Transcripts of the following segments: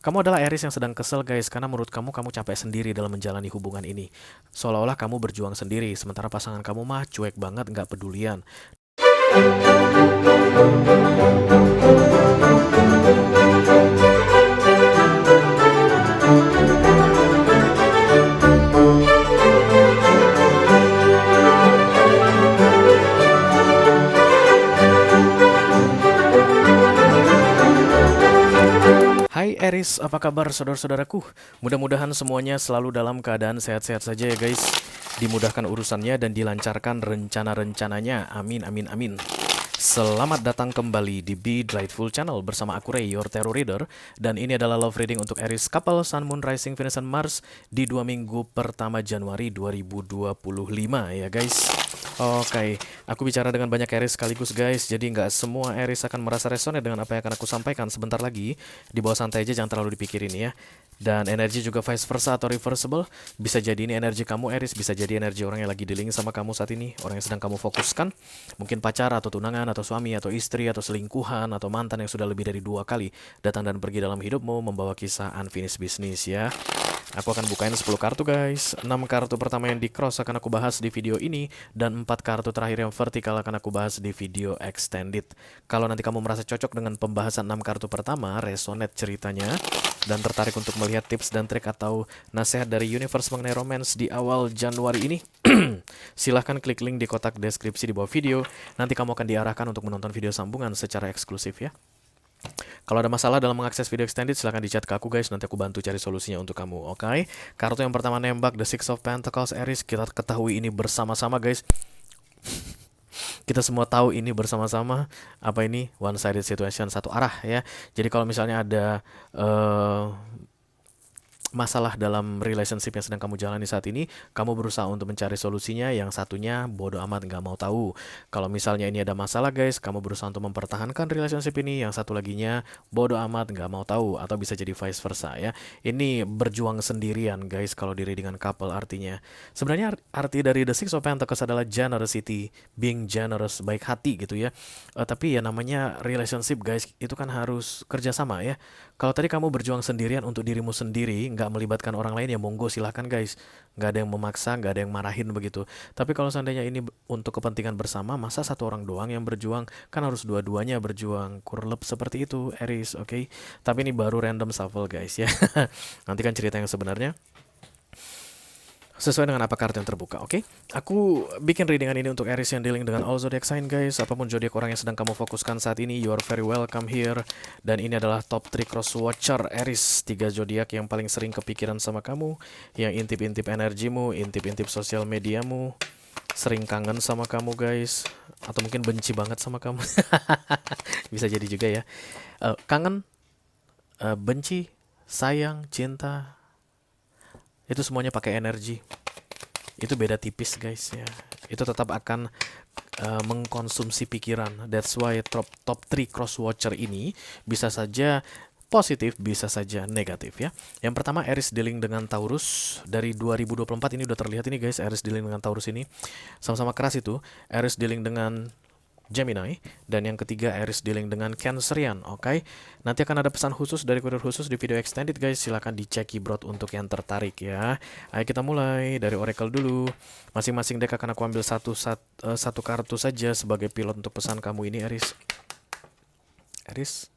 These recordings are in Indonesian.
Kamu adalah Aries yang sedang kesel guys, karena menurut kamu capek sendiri dalam menjalani hubungan ini. Seolah-olah kamu berjuang sendiri, sementara pasangan kamu mah cuek banget, nggak pedulian. Hai Aries, apa kabar saudara-saudaraku? Mudah-mudahan semuanya selalu dalam keadaan sehat-sehat saja ya guys. Dimudahkan urusannya dan dilancarkan rencana-rencananya. Amin, amin, amin. Selamat datang kembali di Be Delightful Channel bersama aku Ray, your tarot reader. Dan ini adalah love reading untuk Aries couple Sun, Moon, Rising, Venus, dan Mars di 2 minggu pertama Januari 2025 ya guys. Oke, aku bicara dengan banyak Aries sekaligus guys. Jadi nggak semua Aries akan merasa resonate dengan apa yang akan aku sampaikan sebentar lagi. Di bawah santai aja, jangan terlalu dipikirin ya. Dan energi juga vice versa atau reversible. Bisa jadi ini energi kamu Aries, bisa jadi energi orang yang lagi dealing sama kamu saat ini, orang yang sedang kamu fokuskan. Mungkin pacar atau tunangan atau suami atau istri atau selingkuhan atau mantan yang sudah lebih dari 2 kali datang dan pergi dalam hidupmu membawa kisah unfinished business ya. Aku akan bukain 10 kartu guys. 6 kartu pertama yang di cross akan aku bahas di video ini, dan 4 kartu terakhir yang vertikal akan aku bahas di video extended. Kalau nanti kamu merasa cocok dengan pembahasan 6 kartu pertama, resonate ceritanya, dan tertarik untuk melihat tips dan trik atau nasihat dari universe mengenai romance di awal Januari ini, silahkan klik link di kotak deskripsi di bawah video. Nanti kamu akan diarahkan untuk menonton video sambungan secara eksklusif ya. Kalau ada masalah dalam mengakses video extended, silahkan di chat ke aku guys, nanti aku bantu cari solusinya untuk kamu, oke? Kartu yang pertama nembak, The Six of Pentacles, Aries. Kita ketahui ini bersama-sama guys. Kita semua tahu ini bersama-sama. Apa ini? One sided situation, satu arah ya. Jadi kalau misalnya ada masalah dalam relationship yang sedang kamu jalani saat ini, kamu berusaha untuk mencari solusinya, yang satunya bodoh amat nggak mau tahu. Kalau misalnya ini ada masalah guys, kamu berusaha untuk mempertahankan relationship ini, yang satu laginya bodoh amat nggak mau tahu, atau bisa jadi vice versa ya. Ini berjuang sendirian guys kalau diri dengan couple artinya. Sebenarnya arti dari The Six of Pentacles adalah generosity, being generous, baik hati gitu ya. Tapi ya namanya relationship guys, itu kan harus kerjasama ya. Kalau tadi kamu berjuang sendirian untuk dirimu sendiri, nggak melibatkan orang lain, ya monggo silahkan guys. Nggak ada yang memaksa, nggak ada yang marahin begitu. Tapi kalau seandainya ini untuk kepentingan bersama, masa satu orang doang yang berjuang? Kan harus dua-duanya berjuang. Kurlep seperti itu, Aries, oke? Tapi ini baru random shuffle guys ya. Nanti kan cerita yang sebenarnya sesuai dengan apa kartu yang terbuka, oke? Aku bikin readingan ini untuk Aries yang dealing dengan all zodiac sign guys. Apapun zodiak orang yang sedang kamu fokuskan saat ini, you are very welcome here. Dan ini adalah top 3 cross watcher Aries, 3 zodiak yang paling sering kepikiran sama kamu, yang intip-intip energimu, intip-intip sosial mediamu, sering kangen sama kamu guys, atau mungkin benci banget sama kamu. Bisa jadi juga ya. Kangen, benci, sayang, cinta, itu semuanya pakai energi. Itu beda tipis guys ya. Itu tetap akan mengkonsumsi pikiran. That's why top 3 cross watcher ini bisa saja positif, bisa saja negatif ya. Yang pertama Aries dealing dengan Taurus. Dari 2024 ini udah terlihat ini guys, Aries dealing dengan Taurus ini sama-sama keras itu. Aries dealing dengan Gemini, dan yang ketiga Aries dealing dengan Cancerian, oke? Nanti akan ada pesan khusus dari kurir khusus di video extended guys, silahkan dicek keyboard untuk yang tertarik ya. Ayo kita mulai dari Oracle dulu. Masing-masing deck akan aku ambil satu kartu saja sebagai pilot untuk pesan kamu ini Aries. Aries.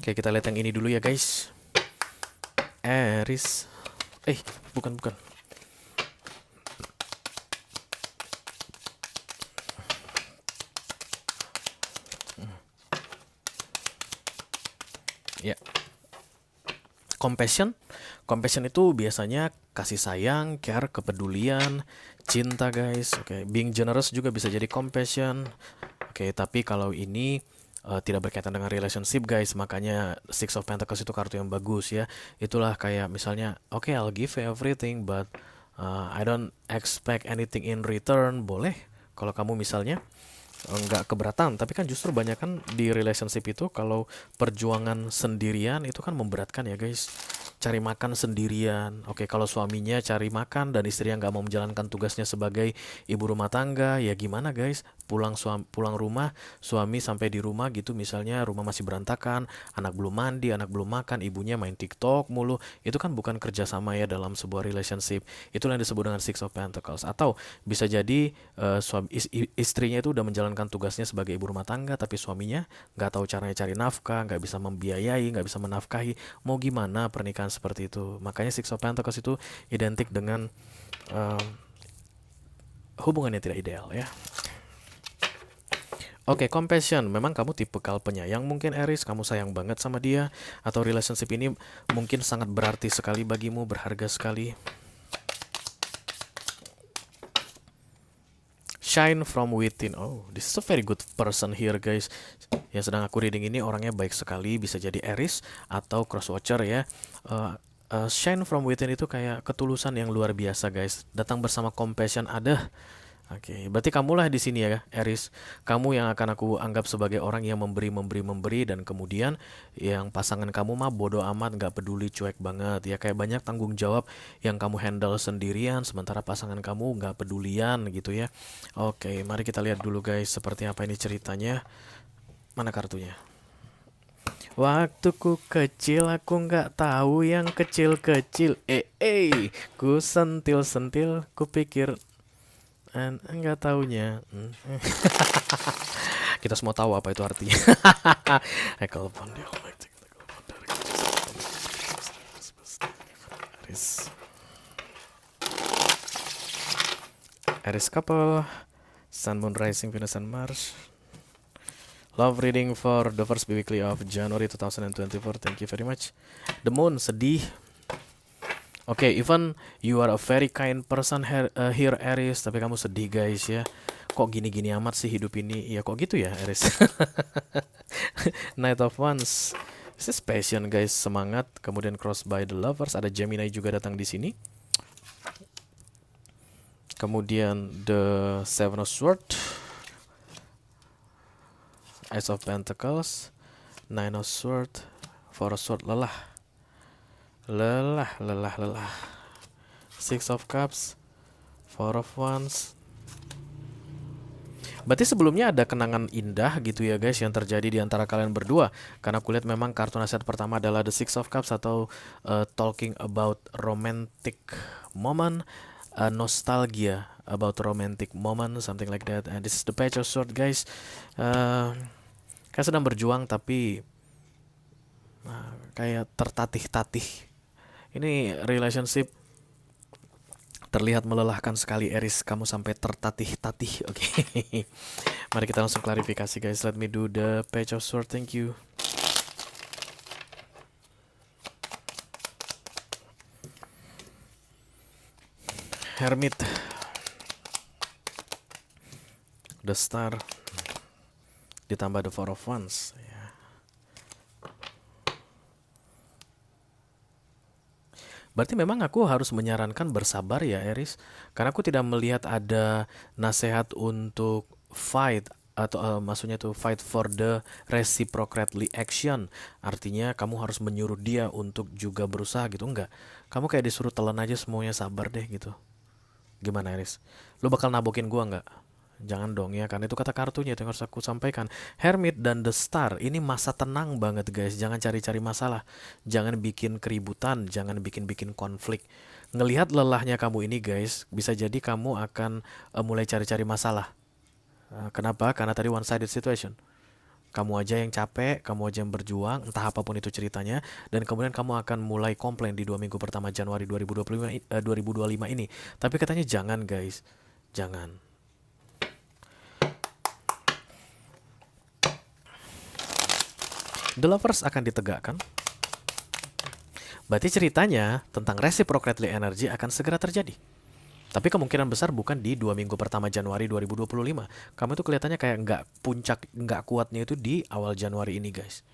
Oke, kita lihat yang ini dulu ya guys. Aries. Bukan. Ya. Compassion itu biasanya kasih sayang, care, kepedulian, cinta guys. Oke, being generous juga bisa jadi compassion. Oke, tapi kalau ini tidak berkaitan dengan relationship guys, makanya Six of Pentacles itu kartu yang bagus ya. Itulah kayak misalnya, oke, I'll give you everything but I don't expect anything in return. Boleh kalau kamu misalnya nggak keberatan, tapi kan justru banyak kan di relationship itu kalau perjuangan sendirian itu kan memberatkan ya guys. cari makan sendirian. Oke, kalau suaminya cari makan dan istrinya nggak mau menjalankan tugasnya sebagai ibu rumah tangga, ya gimana guys? Pulang rumah, suami sampai di rumah gitu, misalnya rumah masih berantakan, anak belum mandi, anak belum makan, ibunya main TikTok mulu. Itu kan bukan kerjasama ya dalam sebuah relationship. Itulah yang disebut dengan Six of Pentacles. Atau bisa jadi istrinya itu udah menjalankan tugasnya sebagai ibu rumah tangga, tapi suaminya nggak tahu caranya cari nafkah, nggak bisa membiayai, nggak bisa menafkahi. Mau gimana pernikahan seperti itu? Makanya Six of Pentacles itu identik dengan uh, hubungan yang tidak ideal ya. Oke, compassion. Memang kamu tipikal penyayang mungkin Aries, kamu sayang banget sama dia, atau relationship ini mungkin sangat berarti sekali bagimu, berharga sekali. Shine from within. Oh, this is a very good person here guys. Yang sedang aku reading ini orangnya baik sekali, bisa jadi Aries atau crosswatcher ya. Shine from within itu kayak ketulusan yang luar biasa guys. Datang bersama compassion ada. Oke, berarti kamulah di sini ya, Aries. Kamu yang akan aku anggap sebagai orang yang memberi, dan kemudian yang pasangan kamu mah bodoh amat, nggak peduli, cuek banget. Ya kayak banyak tanggung jawab yang kamu handle sendirian, sementara pasangan kamu nggak pedulian gitu ya. Oke, mari kita lihat dulu guys, seperti apa ini ceritanya. Mana kartunya? Waktu ku kecil aku nggak tahu yang kecil-kecil. Ku sentil-sentil, ku pikir enggak taunya. Kita semua tahu apa itu artinya. Aries couple, Sun, Moon, Rising, Venus, and Mars. Love reading for the first weekly of January 2024. Thank you very much. The Moon sedih. Oke, even you are a very kind person here Aries, tapi kamu sedih guys ya. Kok gini-gini amat sih hidup ini? Ya kok gitu ya Aries. Knight of Wands. This is passion guys, semangat. Kemudian cross by the lovers, ada Gemini juga datang di sini. Kemudian the Seven of Swords, Ace of Pentacles, Nine of Swords, Four of Swords, lelah. Six of Cups, Four of Wands. Berarti sebelumnya ada kenangan indah gitu ya guys yang terjadi di antara kalian berdua. Karena aku lihat memang kartu nasihat pertama adalah the Six of Cups atau talking about romantic moment, nostalgia about romantic moment, something like that. And this is the Page of Swords guys. Kayak sedang berjuang tapi kayak tertatih-tatih. Ini relationship terlihat melelahkan sekali Aries, kamu sampai tertatih-tatih. Oke. Mari kita langsung klarifikasi guys. Let me do the Page of Swords. Thank you. Hermit, the Star, ditambah the Four of Wands. Berarti memang aku harus menyarankan bersabar ya Aries, karena aku tidak melihat ada nasihat untuk fight atau maksudnya tuh fight for the reciprocally action. Artinya kamu harus menyuruh dia untuk juga berusaha gitu, enggak. Kamu kayak disuruh telan aja semuanya, sabar deh gitu. Gimana Aries? Lu bakal nabokin gua enggak? Jangan dong ya, karena itu kata kartunya itu yang harus aku sampaikan. Hermit dan the Star, ini masa tenang banget guys. Jangan cari-cari masalah, jangan bikin keributan, jangan bikin-bikin konflik. Ngelihat lelahnya kamu ini guys, bisa jadi kamu akan mulai cari-cari masalah. Kenapa? Karena tadi one sided situation. Kamu aja yang capek, kamu aja yang berjuang, entah apapun itu ceritanya, dan kemudian kamu akan mulai komplain di 2 minggu pertama Januari 2025 ini. Tapi katanya jangan guys, jangan. The Lovers akan ditegakkan. Berarti ceritanya tentang reciprocally energy akan segera terjadi. Tapi kemungkinan besar bukan di 2 minggu pertama Januari 2025. Kamu tuh kelihatannya kayak nggak kuatnya itu di awal Januari ini guys.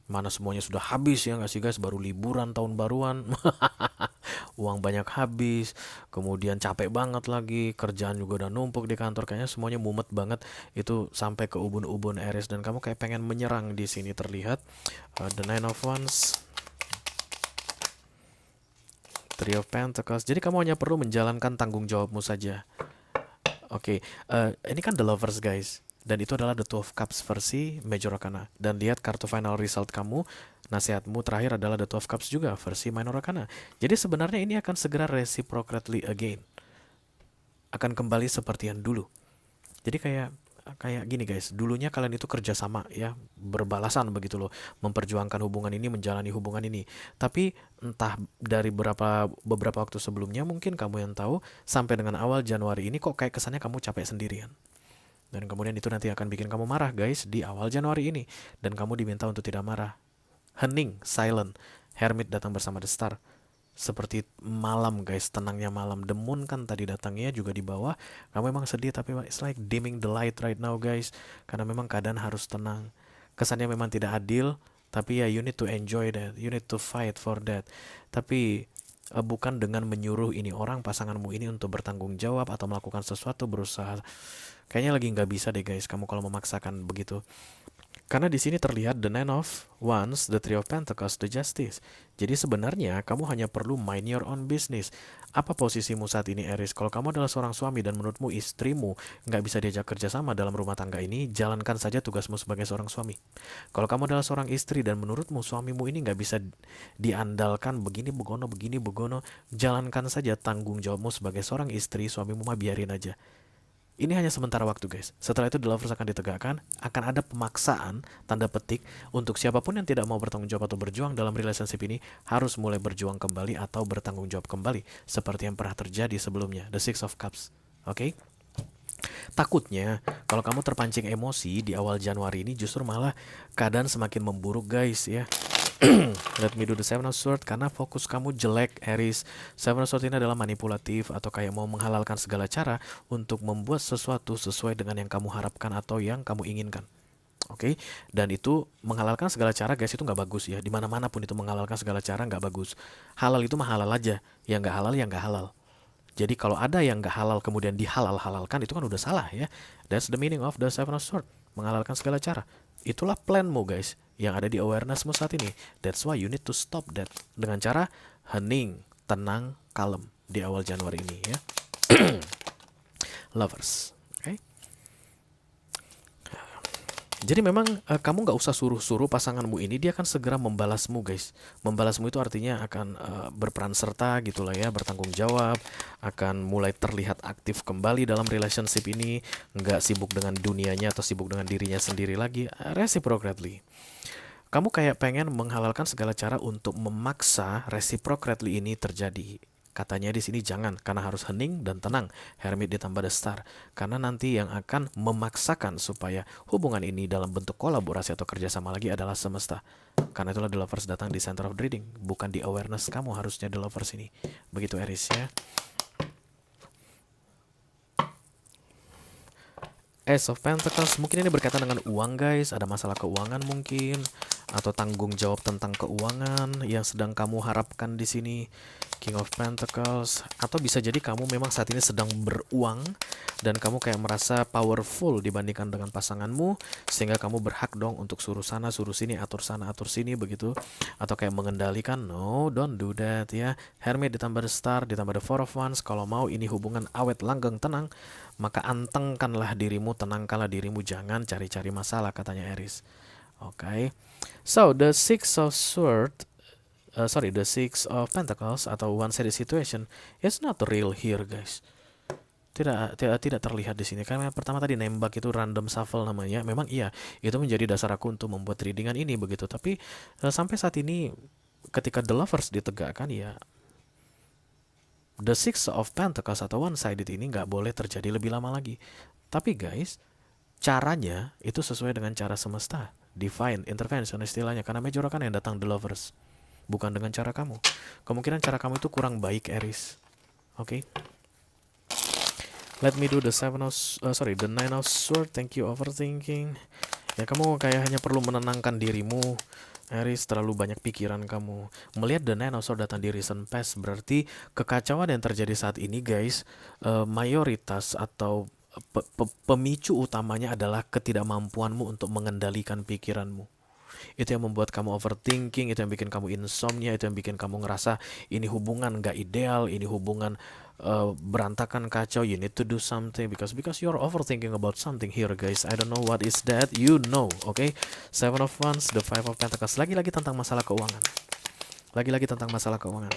Mana semuanya sudah habis ya nggak sih guys, baru liburan tahun baruan. Uang banyak habis, kemudian capek banget lagi, kerjaan juga udah numpuk di kantor, kayaknya semuanya mumet banget. Itu sampai ke ubun-ubun Aries, dan kamu kayak pengen menyerang di sini terlihat. The Nine of Wands, Three of Pentacles. Jadi kamu hanya perlu menjalankan tanggung jawabmu saja. Oke, ini kan The Lovers guys. Dan itu adalah The Two of Cups versi Major Arcana. Dan lihat kartu final result kamu, nasihatmu terakhir adalah The Two of Cups juga versi Minor Arcana. Jadi sebenarnya ini akan segera reciprocally again. Akan kembali seperti yang dulu. Jadi kayak gini guys, dulunya kalian itu kerja sama ya, berbalasan begitu loh, memperjuangkan hubungan ini, menjalani hubungan ini. Tapi entah dari beberapa waktu sebelumnya, mungkin kamu yang tahu, sampai dengan awal Januari ini kok kayak kesannya kamu capek sendirian. Dan kemudian itu nanti akan bikin kamu marah guys di awal Januari ini. Dan kamu diminta untuk tidak marah. Hening, silent. Hermit datang bersama The Star. Seperti malam guys, tenangnya malam. The Moon kan tadi datangnya juga di bawah. Kamu memang sedih tapi it's like dimming the light right now guys. Karena memang keadaan harus tenang. Kesannya memang tidak adil, tapi ya you need to enjoy that. You need to fight for that. Tapi bukan dengan menyuruh ini orang, pasanganmu ini untuk bertanggung jawab atau melakukan sesuatu, berusaha. Kayaknya lagi nggak bisa deh guys, kamu kalau memaksakan begitu. Karena di sini terlihat the Nine of Wands, the Three of Pentacles, the Justice. Jadi sebenarnya kamu hanya perlu mind your own business. Apa posisimu saat ini Aries? Kalau kamu adalah seorang suami dan menurutmu istrimu nggak bisa diajak kerjasama dalam rumah tangga ini, jalankan saja tugasmu sebagai seorang suami. Kalau kamu adalah seorang istri dan menurutmu suamimu ini nggak bisa diandalkan begini begono, jalankan saja tanggung jawabmu sebagai seorang istri, suamimu mah biarin aja. Ini hanya sementara waktu guys. Setelah itu The Lovers akan ditegakkan, akan ada pemaksaan, tanda petik, untuk siapapun yang tidak mau bertanggung jawab atau berjuang dalam relationship ini, harus mulai berjuang kembali atau bertanggung jawab kembali. Seperti yang pernah terjadi sebelumnya, The Six of Cups. Oke? Takutnya, kalau kamu terpancing emosi di awal Januari ini, justru malah keadaan semakin memburuk guys ya. Let me do the Seven of Swords. Karena fokus kamu jelek Aries. Seven of Swords ini adalah manipulatif atau kayak mau menghalalkan segala cara untuk membuat sesuatu sesuai dengan yang kamu harapkan atau yang kamu inginkan. Oke, dan itu menghalalkan segala cara guys, itu nggak bagus ya. Dimana-mana pun itu menghalalkan segala cara nggak bagus. Halal itu mah halal aja, yang nggak halal ya nggak halal. Jadi kalau ada yang nggak halal kemudian dihalal-halalkan, itu kan udah salah ya. That's the meaning of the Seven of Swords, menghalalkan segala cara. Itulah planmu guys, yang ada di awarenessmu saat ini. That's why you need to stop that. Dengan cara hening, tenang, kalem di awal Januari ini ya. Lovers. Oke. Jadi memang kamu nggak usah suruh-suruh pasanganmu ini, dia akan segera membalasmu guys. Membalasmu itu artinya akan berperan serta gitulah ya, bertanggung jawab, akan mulai terlihat aktif kembali dalam relationship ini, nggak sibuk dengan dunianya atau sibuk dengan dirinya sendiri lagi. Reciprocally. Kamu kayak pengen menghalalkan segala cara untuk memaksa reciprocally ini terjadi. Katanya di sini jangan, karena harus hening dan tenang. Hermit ditambah The Star. Karena nanti yang akan memaksakan supaya hubungan ini dalam bentuk kolaborasi atau kerjasama lagi adalah semesta. Karena itulah The Lovers datang di center of the reading, bukan di awareness kamu harusnya The Lovers ini. Begitu Aries ya. Ace of Pentacles, mungkin ini berkaitan dengan uang guys, ada masalah keuangan mungkin, atau tanggung jawab tentang keuangan yang sedang kamu harapkan di sini. King of Pentacles, atau bisa jadi kamu memang saat ini sedang beruang dan kamu kayak merasa powerful dibandingkan dengan pasanganmu, sehingga kamu berhak dong untuk suruh sana, suruh sini, atur sana, atur sini begitu, atau kayak mengendalikan. No, don't do that ya. Hermit ditambah The Star, ditambah The Four of Wands. Kalau mau ini hubungan awet langgeng tenang, maka antengkanlah dirimu, tenangkanlah dirimu, jangan cari-cari masalah, katanya Aries. Oke. So, the Six of Swords, the Six of Pentacles atau one-sided situation is not real here, guys. Tidak terlihat di sini. Karena pertama tadi nembak itu random shuffle namanya. Memang iya, itu menjadi dasar aku untuk membuat readingan ini begitu. Tapi sampai saat ini, ketika The Lovers ditegakkan ya, The Six of Pentacles atau one-sided ini nggak boleh terjadi lebih lama lagi. Tapi guys, caranya itu sesuai dengan cara semesta. Divine intervention istilahnya. Karena Major kan yang datang The Lovers, bukan dengan cara kamu. Kemungkinan cara kamu itu kurang baik, Aries. Oke. Let me do the the Nine of Swords. Thank you overthinking. Ya kamu kayak hanya perlu menenangkan dirimu. Aries, terlalu banyak pikiran kamu. Melihat the Nine of Swords datang di recent past, berarti kekacauan yang terjadi saat ini guys, mayoritas atau pemicu utamanya adalah ketidakmampuanmu untuk mengendalikan pikiranmu. Itu yang membuat kamu overthinking, itu yang bikin kamu insomnia, itu yang bikin kamu ngerasa ini hubungan gak ideal, ini hubungan berantakan, kacau. You need to do something because you're overthinking about something here, guys. I don't know what is that, you know, okay? Seven of Wands, the Five of Pentacles, lagi-lagi tentang masalah keuangan. Lagi-lagi tentang masalah keuangan.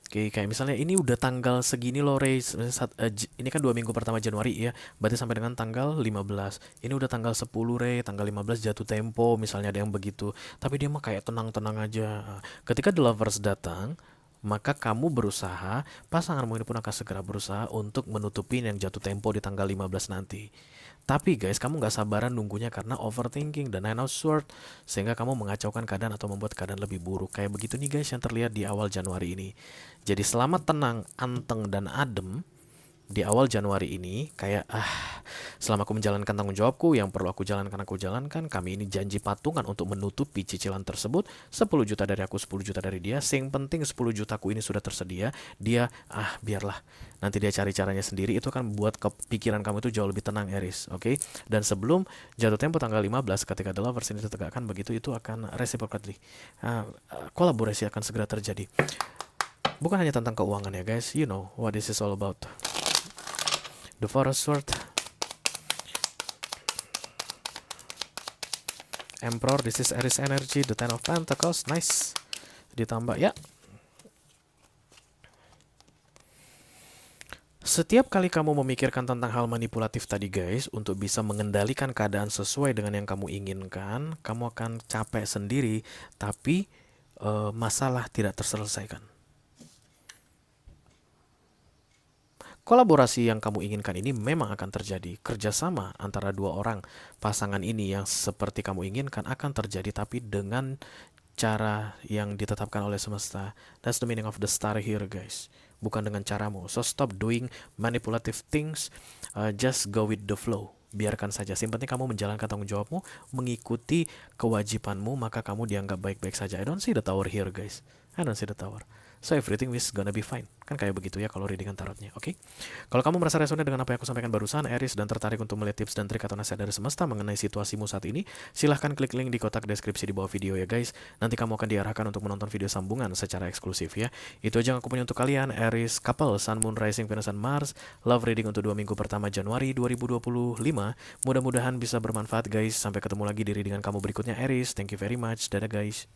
Oke, kayak misalnya ini udah tanggal segini loh, Ray. Ini kan 2 minggu pertama Januari ya. Berarti sampai dengan tanggal 15. Ini udah tanggal 10, Ray. Tanggal 15 jatuh tempo, misalnya ada yang begitu. Tapi dia mah kayak tenang-tenang aja. Ketika The Lovers datang, maka kamu berusaha, pasanganmu ini pun akan segera berusaha untuk menutupi yang jatuh tempo di tanggal 15 nanti. Tapi guys, kamu gak sabaran nunggunya karena overthinking dan Nine of Swords, sehingga kamu mengacaukan keadaan atau membuat keadaan lebih buruk. Kayak begitu nih guys yang terlihat di awal Januari ini. Jadi selama tenang, anteng, dan adem di awal Januari ini, kayak selama aku menjalankan tanggung jawabku yang perlu aku jalankan, kami ini janji patungan untuk menutupi cicilan tersebut. 10 juta dari aku, 10 juta dari dia. Yang penting 10 jutaku ini sudah tersedia. Dia biarlah, nanti dia cari caranya sendiri. Itu kan buat pikiran kamu itu jauh lebih tenang, Aries, oke? Dan sebelum jatuh tempo tanggal 15, ketika The Lovers ini ditegakkan begitu, itu akan reciprocally, kolaborasi akan segera terjadi. Bukan hanya tentang keuangan ya guys, you know what this is all about. The Four of Swords, Emperor, this is Aries energy. The Ten of Pentacles, nice. Ditambah ya. Setiap kali kamu memikirkan tentang hal manipulatif tadi guys, untuk bisa mengendalikan keadaan sesuai dengan yang kamu inginkan, kamu akan capek sendiri, tapi masalah tidak terselesaikan. Kolaborasi yang kamu inginkan ini memang akan terjadi. Kerjasama antara dua orang pasangan ini yang seperti kamu inginkan akan terjadi, tapi dengan cara yang ditetapkan oleh semesta. That's the meaning of the star here guys. Bukan dengan caramu. So stop doing manipulative things. Just go with the flow. Biarkan saja. Yang penting kamu menjalankan tanggung jawabmu, mengikuti kewajibanmu, maka kamu dianggap baik-baik saja. I don't see the tower here guys. I don't see the tower. So everything is gonna be fine. Kan kayak begitu ya kalau readingan tarotnya, oke? Kalau kamu merasa resonate dengan apa yang aku sampaikan barusan, Aries, dan tertarik untuk melihat tips dan trik atau nasihat dari semesta mengenai situasimu saat ini, silahkan klik link di kotak deskripsi di bawah video ya guys. Nanti kamu akan diarahkan untuk menonton video sambungan secara eksklusif ya. Itu aja yang aku punya untuk kalian, Aries couple, Sun, Moon, Rising, Venus, dan Mars. Love reading untuk 2 minggu pertama Januari 2025. Mudah-mudahan bisa bermanfaat guys. Sampai ketemu lagi di readingan kamu berikutnya, Aries. Thank you very much. Dadah guys.